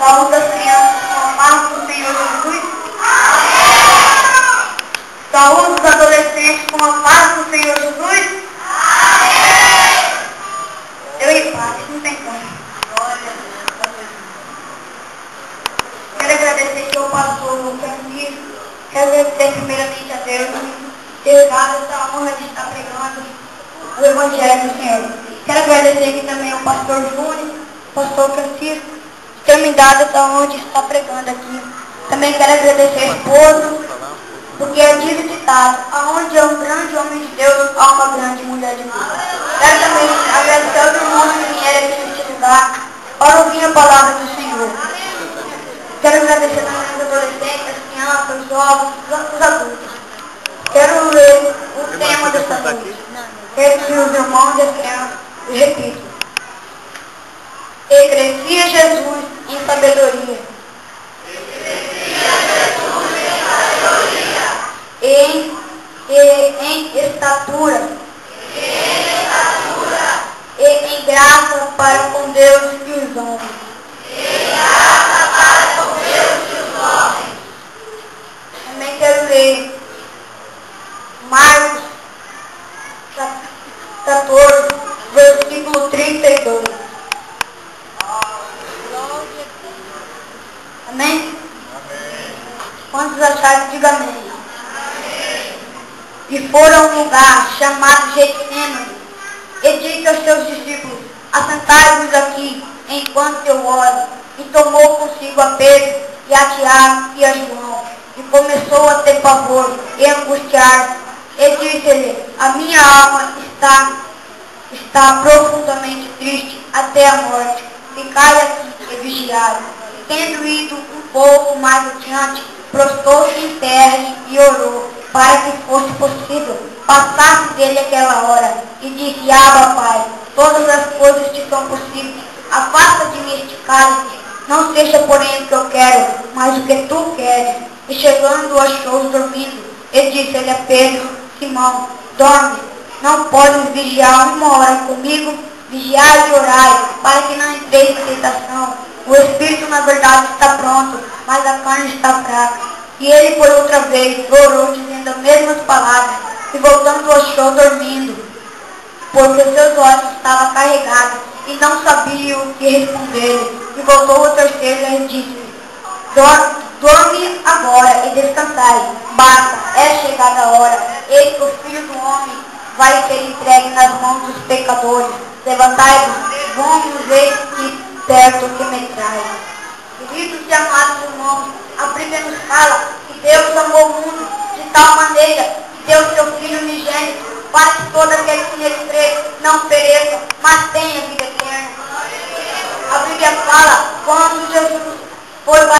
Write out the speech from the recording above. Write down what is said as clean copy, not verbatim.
Saúde as crianças com a paz do Senhor Jesus. Saúde os adolescentes com a paz do Senhor Jesus. Eu e paz, não tem como. Quero agradecer que o pastor Francisco, quero agradecer primeiramente a Deus ter dado essa honra de estar pregando o Evangelho do Senhor. Quero agradecer aqui também ao pastor Júnior, pastor Francisco, ter me dado essa honra de estar pregando aqui. Também quero agradecer a esposa, porque diz o ditado, aonde é um grande homem de Deus, há uma grande mulher de Deus. Quero também agradecer aos irmãos que vieram aqui neste lugar para ouvir a palavra do Senhor. Quero agradecer também aos adolescentes, as crianças, os jovens, os adultos. Quero ler o tema dessa noite. Quero que os irmãos e as crianças repitam. E crescia Jesus em sabedoria. Em estatura. E em graça para com Deus e os homens. Também quero ler Marcos 14, versículo 32. Amém? Quantos acharam? Diga amém. E foram a um lugar chamado Getsemane, e disse aos seus discípulos, assentai-vos aqui, enquanto eu oro. E tomou consigo a Pedro, e a Tiago, e a João, e começou a ter pavor, e angustiar-se, e disse-lhe, a minha alma está profundamente triste até a morte, ficai aqui e vigiai. Tendo ido um pouco mais adiante, prostrou-se em terra e orou, para que fosse possível passasse dele aquela hora, e disse, Abba, Pai, todas as coisas te são possíveis, afasta de mim este cálice, não seja porém o que eu quero, mas o que tu queres. E chegando achou-os dormindo, e disse-lhe a Pedro, Simão, dorme, não podes vigiar uma hora comigo? Vigiai e orai, para que não entreis em tentação. O espírito na verdade está pronto, mas a carne está fraca. E ele por outra vez orou, dizendo as mesmas palavras, e voltando achou dormindo, porque seus olhos estavam carregados, e não sabia o que responder. E voltou a terceira e disse, dorme agora e descansai, basta, é chegada a hora, eis que o Filho do Homem vai ser entregue nas mãos dos pecadores. Levantai-vos, vamos eis que perto que me traz. Queridos e amados irmãos, a Bíblia nos fala que Deus amou o mundo de tal maneira que deu seu Filho unigênito, para que todo aquele que nele